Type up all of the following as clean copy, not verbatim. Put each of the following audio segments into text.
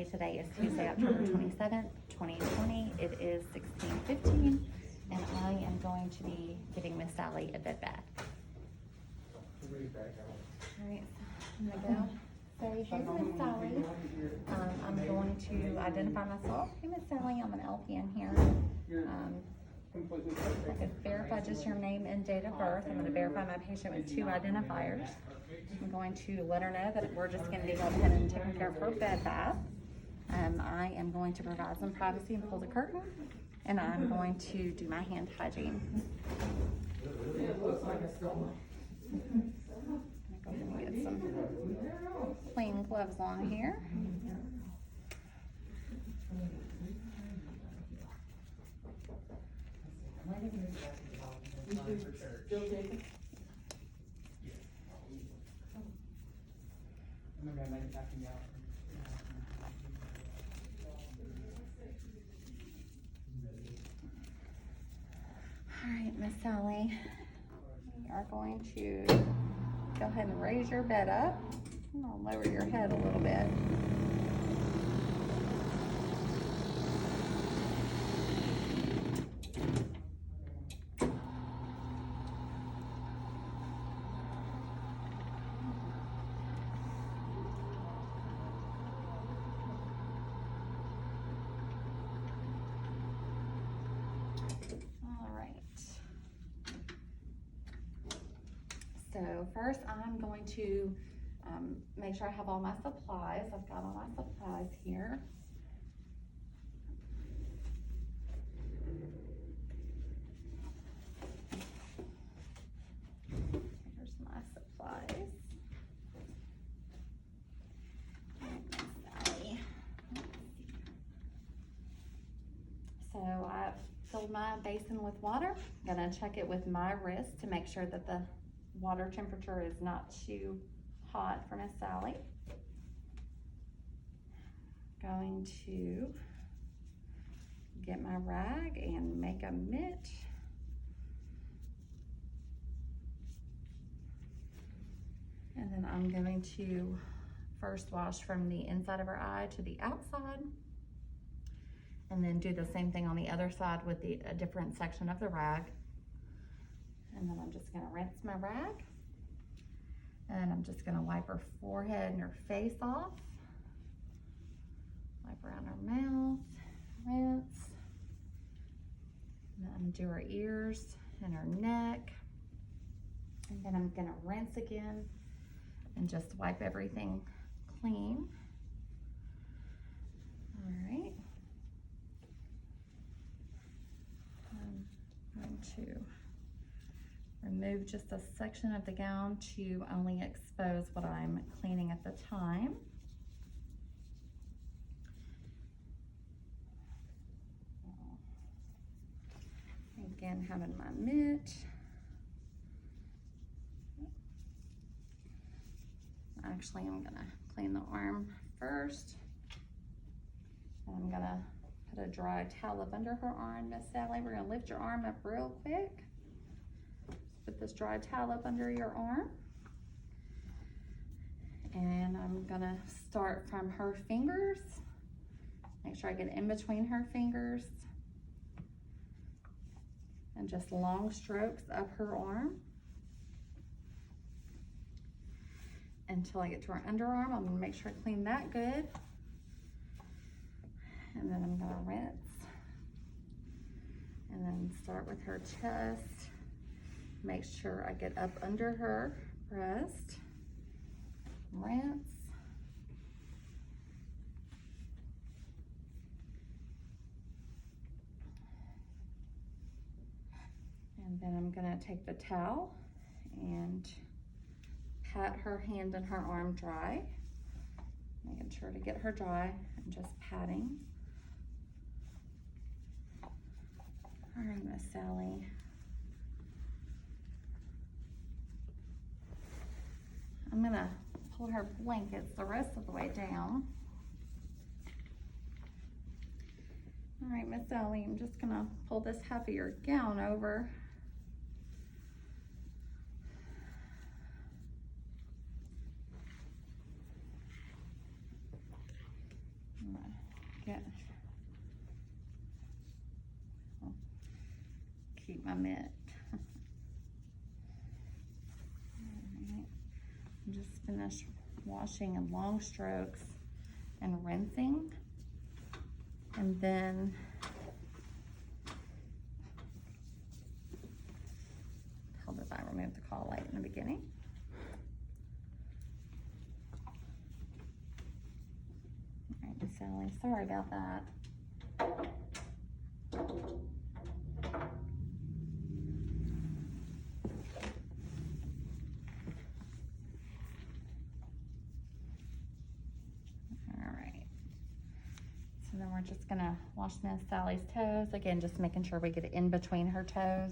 Sally. Today is Tuesday, October 27th, 2020. It is 16:15, and I am going to be giving Miss Sally a bed bath. Alright, I'm gonna go. So here's Miss Sally. I'm going to identify myself. Hey Miss Sally, I'm an LPN here. I could verify just your name and date of birth. I'm going to verify my patient with 2 identifiers. I'm going to let her know that we're just going to be going ahead and taking care of her bed bath. I am going to provide some privacy and pull the curtain, and I'm going to do my hand hygiene. I'm going to go ahead and get some clean gloves on here. All right, Miss Sally, we are going to go ahead and raise your bed up. I'll lower your head a little bit. So first I'm going to make sure I have all my supplies. I've got all my supplies here. Here's my supplies. So I've filled my basin with water. I'm gonna check it with my wrist to make sure that the water temperature is not too hot for Miss Sally. Going to get my rag and make a mitt. And then I'm going to first wash from the inside of her eye to the outside, and then do the same thing on the other side with a different section of the rag. And then I'm just gonna rinse my rag. And I'm just gonna wipe her forehead and her face off. Wipe around her mouth, rinse. And then I'm gonna do her ears and her neck. And then I'm gonna rinse again and just wipe everything clean. All right. I'm going to remove just a section of the gown to only expose what I'm cleaning at the time. Again, having my mitt. Actually, I'm gonna clean the arm first. And I'm gonna put a dry towel up under her arm, Miss Sally. We're gonna lift your arm up real quick. Put this dry towel up under your arm. And I'm gonna start from her fingers. Make sure I get in between her fingers. And just long strokes up her arm. Until I get to her underarm. I'm gonna make sure I clean that good. And then I'm gonna rinse. And then start with her chest. Make sure I get up under her breast. Rinse. And then I'm gonna take the towel and pat her hand and her arm dry. Making sure to get her dry and just patting. All right, Miss Sally. I'm gonna pull her blankets the rest of the way down. All right, Miss Sally, I'm just gonna pull this half of your gown over. I'm gonna get, I'll keep my mitt. Alright, just finish washing in long strokes and rinsing, and then how did I remove the call light in the beginning? Alright, Miss Sally, sorry about that. So then we're just gonna wash Miss Sally's toes. Again, just making sure we get it in between her toes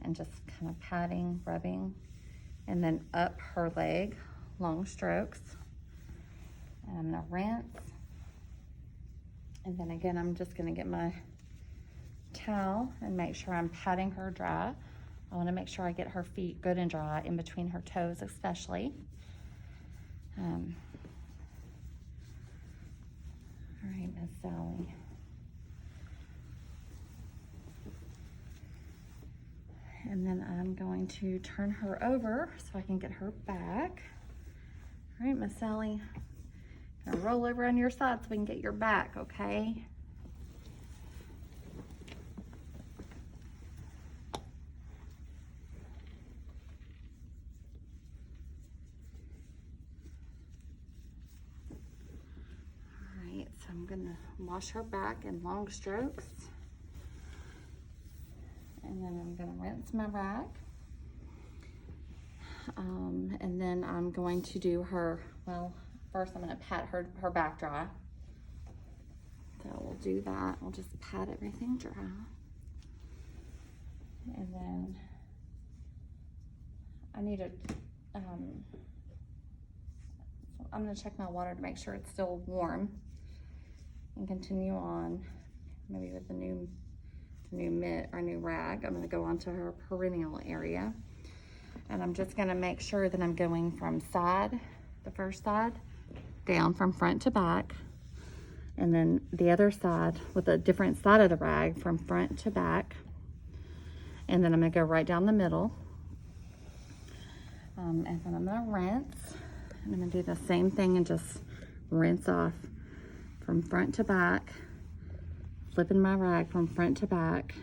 and just kind of patting, rubbing, and then up her leg, long strokes. And I'm gonna rinse. And then again, I'm just gonna get my towel and make sure I'm patting her dry. I wanna make sure I get her feet good and dry in between her toes especially. All right, Miss Sally. And then I'm going to turn her over so I can get her back. All right, Miss Sally. Gonna roll over on your side so we can get your back, okay? So I'm gonna wash her back in long strokes. And then I'm gonna rinse my rag. And then I'm going to do her, well, first I'm gonna pat her back dry. So we'll do that. We'll just pat everything dry. And then I need to, I'm gonna check my water to make sure it's still warm. And continue on, maybe with the new mitt or new rag. I'm gonna go onto her perineal area. And I'm just gonna make sure that I'm going from side, the first side, down from front to back. And then the other side with a different side of the rag from front to back. And then I'm gonna go right down the middle. And then I'm gonna rinse. And I'm gonna do the same thing and just rinse off from front to back, flipping my rag from front to back,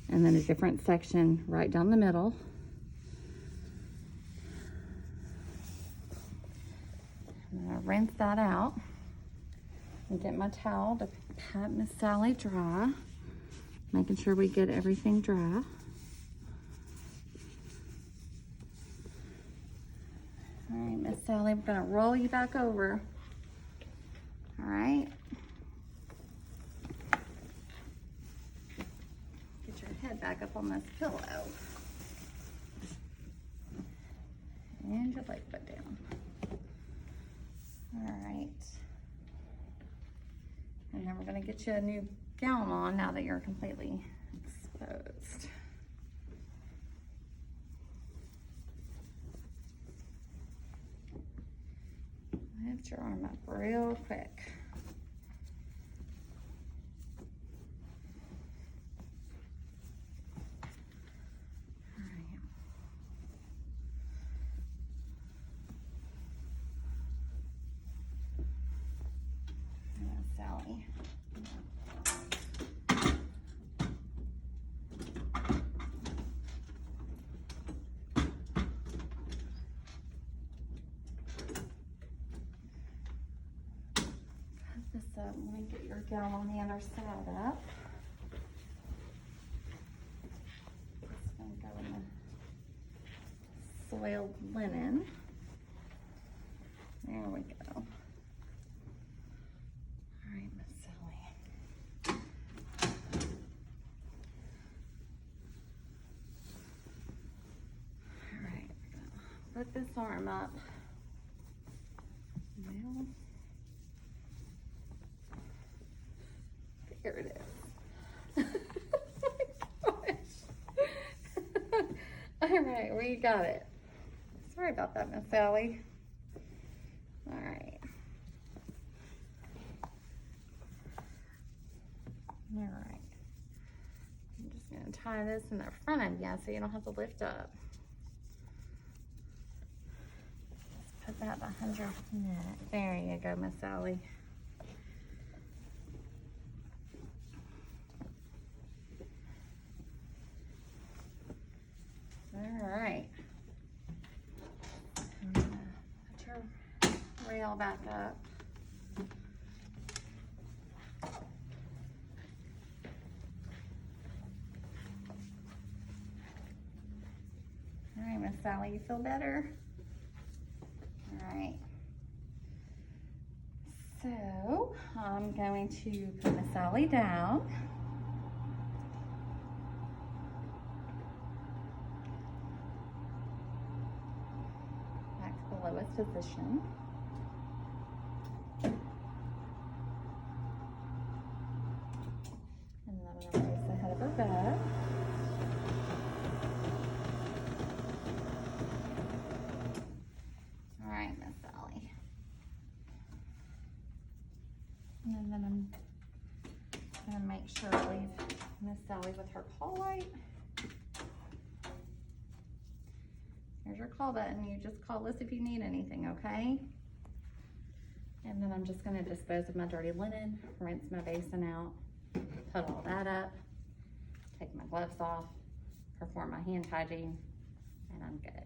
and then a different section right down the middle. I'm gonna rinse that out and get my towel to pat Miss Sally dry, making sure we get everything dry. All right, Miss Sally, I'm gonna roll you back over. All right. Get your head back up on this pillow. And your leg put down. All right. And then we're gonna get you a new gown on now that you're completely exposed. Lift your arm up real quick. All right. And Sally. I'm going to get your gown on the other side up. Just going to go in the soiled linen. There we go. All right, Miss Sally. All right, we're going to put this arm up. Well, here it is. Oh my gosh. All right, we got it. Sorry about that, Miss Sally. All right. All right. I'm just gonna tie this in the front of you so you don't have to lift up. Let's put that behind your neck. There you go, Miss Sally. All right. I'm gonna put your rail back up. All right, Miss Sally, you feel better? All right. So I'm going to put Miss Sally down. Back to the lowest position. And then I'm going to raise the head of her bed. All right, Miss Sally. And then I'm going to make sure I leave Miss Sally with her call light. Here's your call button. You just call us if you need anything, okay? And then I'm just going to dispose of my dirty linen, rinse my basin out, put all that up, take my gloves off, perform my hand hygiene, and I'm good.